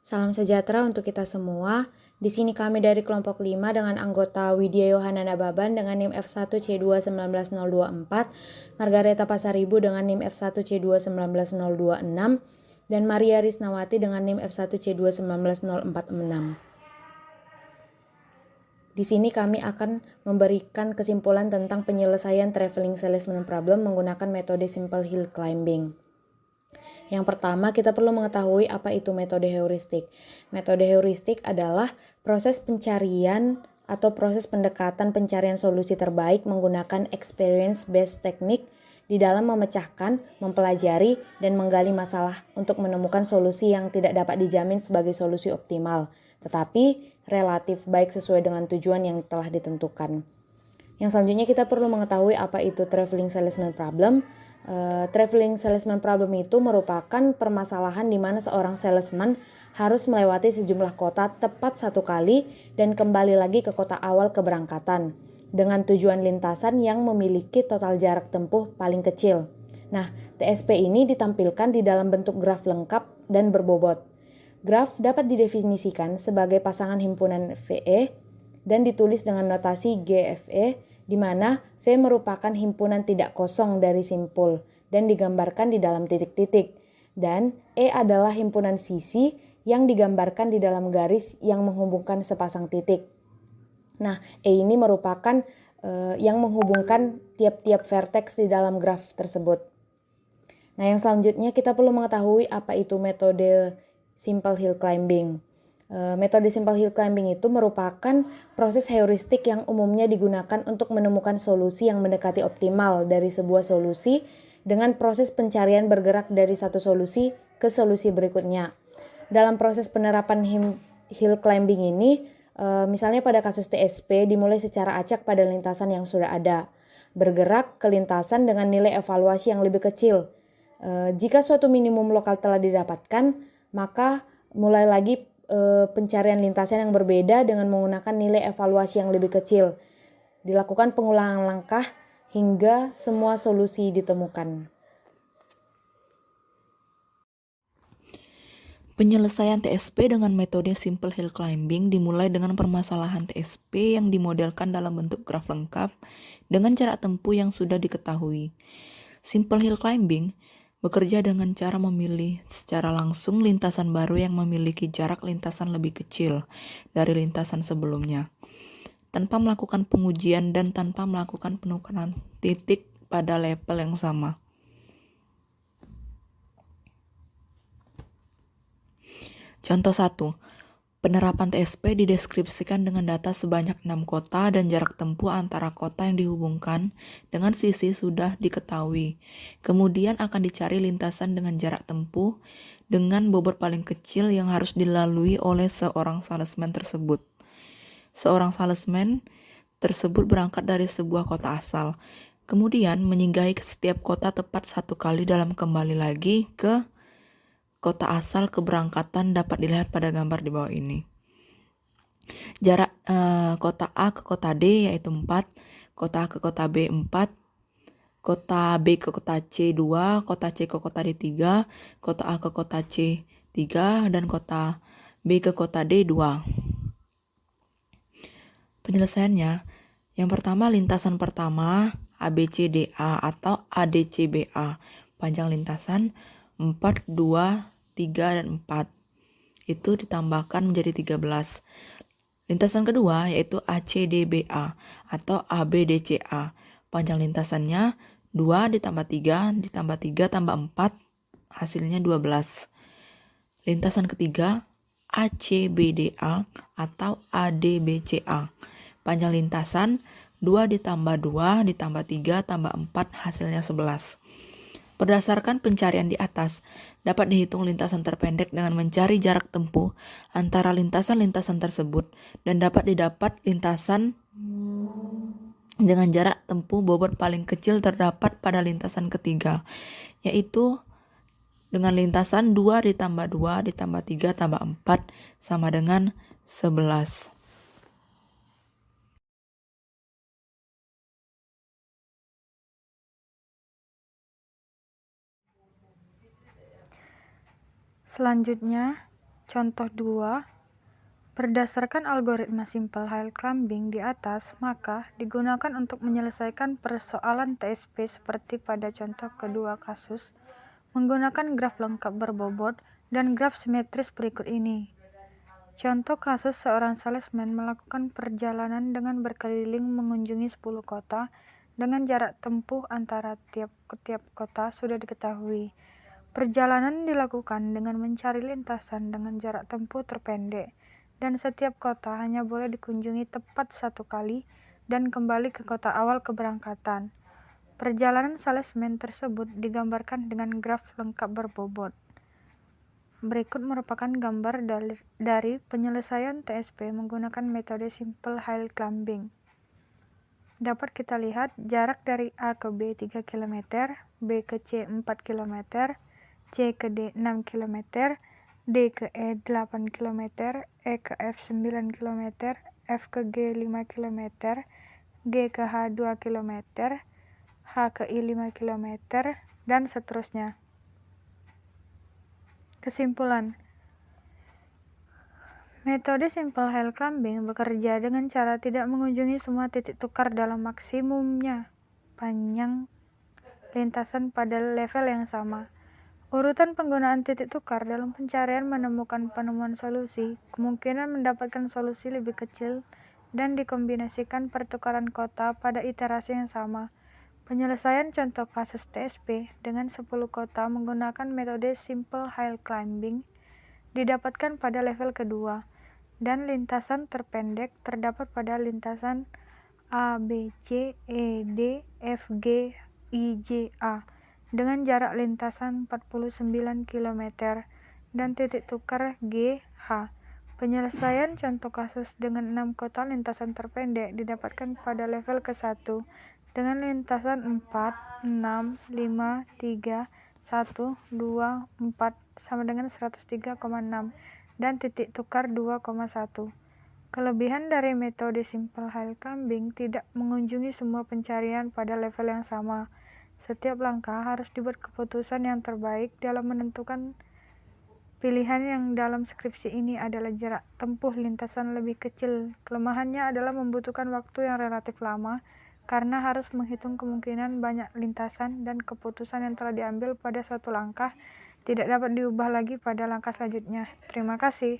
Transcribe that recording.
Salam sejahtera untuk kita semua. Di sini kami dari kelompok 5 dengan anggota Widya Yohanana Baban dengan NIM F1C2 19024, Margareta Pasaribu dengan NIM F1C2 19026, dan Maria Risnawati dengan NIM F1C2 19046. Di sini kami akan memberikan kesimpulan tentang penyelesaian traveling salesman problem menggunakan metode simple hill climbing. Yang pertama, kita perlu mengetahui apa itu metode heuristik. Metode heuristik adalah proses pencarian atau proses pendekatan pencarian solusi terbaik menggunakan experience-based technique di dalam memecahkan, mempelajari, dan menggali masalah untuk menemukan solusi yang tidak dapat dijamin sebagai solusi optimal, tetapi relatif baik sesuai dengan tujuan yang telah ditentukan. Yang selanjutnya kita perlu mengetahui apa itu traveling salesman problem. Traveling salesman problem itu merupakan permasalahan di mana seorang salesman harus melewati sejumlah kota tepat satu kali dan kembali lagi ke kota awal keberangkatan dengan tujuan lintasan yang memiliki total jarak tempuh paling kecil. Nah, TSP ini ditampilkan di dalam bentuk graf lengkap dan berbobot. Graf dapat didefinisikan sebagai pasangan himpunan VE dan ditulis dengan notasi GFE, di mana V merupakan himpunan tidak kosong dari simpul dan digambarkan di dalam titik-titik, dan E adalah himpunan sisi yang digambarkan di dalam garis yang menghubungkan sepasang titik. Nah, E ini merupakan yang menghubungkan tiap-tiap vertex di dalam graf tersebut. Nah, yang selanjutnya kita perlu mengetahui apa itu metode simple hill climbing. Metode simple hill climbing itu merupakan proses heuristik yang umumnya digunakan untuk menemukan solusi yang mendekati optimal dari sebuah solusi dengan proses pencarian bergerak dari satu solusi ke solusi berikutnya. Dalam proses penerapan hill climbing ini, misalnya pada kasus TSP dimulai secara acak pada lintasan yang sudah ada, bergerak ke lintasan dengan nilai evaluasi yang lebih kecil. Jika suatu minimum lokal telah didapatkan, maka mulai lagi pencarian lintasan yang berbeda dengan menggunakan nilai evaluasi yang lebih kecil. Dilakukan pengulangan langkah hingga semua solusi ditemukan. Penyelesaian TSP dengan metode simple hill climbing dimulai dengan permasalahan TSP yang dimodelkan dalam bentuk graf lengkap dengan jarak tempuh yang sudah diketahui. Simple hill climbing bekerja dengan cara memilih secara langsung lintasan baru yang memiliki jarak lintasan lebih kecil dari lintasan sebelumnya, tanpa melakukan pengujian dan tanpa melakukan penukaran titik pada level yang sama. Contoh 1. Penerapan TSP dideskripsikan dengan data sebanyak 6 kota dan jarak tempuh antara kota yang dihubungkan dengan sisi sudah diketahui. Kemudian akan dicari lintasan dengan jarak tempuh dengan bobot paling kecil yang harus dilalui oleh seorang salesman tersebut. Seorang salesman tersebut berangkat dari sebuah kota asal, kemudian menyinggahi ke setiap kota tepat satu kali dalam kembali lagi ke kota asal keberangkatan dapat dilihat pada gambar di bawah ini. Jarak kota A ke kota D yaitu 4, kota A ke kota B 4, kota B ke kota C 2, kota C ke kota D 3, kota A ke kota C 3, dan kota B ke kota D 2. Penyelesaiannya, yang pertama lintasan pertama ABCDA atau ADCBA, panjang lintasan 4, 2, 3, dan 4. Itu ditambahkan menjadi 13. Lintasan kedua yaitu ACDBA atau ABDCA. Panjang lintasannya 2 ditambah 3 ditambah 3 tambah 4, hasilnya 12. Lintasan ketiga ACBDA atau ADBCA. Panjang lintasan 2 ditambah 2 ditambah 3 tambah 4, hasilnya 11. Berdasarkan pencarian di atas, dapat dihitung lintasan terpendek dengan mencari jarak tempuh antara lintasan-lintasan tersebut dan dapat didapat lintasan dengan jarak tempuh bobot paling kecil terdapat pada lintasan ketiga, yaitu dengan lintasan 2 ditambah 2 ditambah 3 tambah 4 sama dengan 11. Selanjutnya, Contoh 2, berdasarkan algoritma simple hill climbing di atas, maka digunakan untuk menyelesaikan persoalan TSP seperti pada contoh kedua kasus, menggunakan graf lengkap berbobot dan graf simetris berikut ini. Contoh kasus seorang salesman melakukan perjalanan dengan berkeliling mengunjungi 10 kota dengan jarak tempuh antara tiap kota sudah diketahui. Perjalanan dilakukan dengan mencari lintasan dengan jarak tempuh terpendek, dan setiap kota hanya boleh dikunjungi tepat 1 kali dan kembali ke kota awal keberangkatan. Perjalanan salesman tersebut digambarkan dengan graf lengkap berbobot. Berikut merupakan gambar dari penyelesaian TSP menggunakan metode simple hill climbing. Dapat kita lihat jarak dari A ke B 3 km, B ke C 4 km, C ke D 6 km, D ke E 8 km, E ke F 9 km, F ke G 5 km, G ke H 2 km, H ke I 5 km, dan seterusnya. Kesimpulan, metode simple hill climbing bekerja dengan cara tidak mengunjungi semua titik tukar dalam maksimumnya panjang lintasan pada level yang sama. Urutan penggunaan titik tukar dalam pencarian menemukan penemuan solusi, kemungkinan mendapatkan solusi lebih kecil, dan dikombinasikan pertukaran kota pada iterasi yang sama. Penyelesaian contoh kasus TSP dengan 10 kota menggunakan metode simple hill climbing didapatkan pada level kedua, dan lintasan terpendek terdapat pada lintasan A, B, C, E, D, F, G, I, J, A dengan jarak lintasan 49 km dan titik tukar G, H. Penyelesaian contoh kasus dengan 6 kota lintasan terpendek didapatkan pada level ke-1 dengan lintasan 4, 6, 5, 3, 1, 2, 4 sama dengan 103,6 dan titik tukar 2,1. Kelebihan dari metode simple hill climbing tidak mengunjungi semua pencarian pada level yang sama. Setiap langkah harus dibuat keputusan yang terbaik dalam menentukan pilihan yang dalam skripsi ini adalah jarak tempuh lintasan lebih kecil. Kelemahannya adalah membutuhkan waktu yang relatif lama karena harus menghitung kemungkinan banyak lintasan dan keputusan yang telah diambil pada suatu langkah tidak dapat diubah lagi pada langkah selanjutnya. Terima kasih.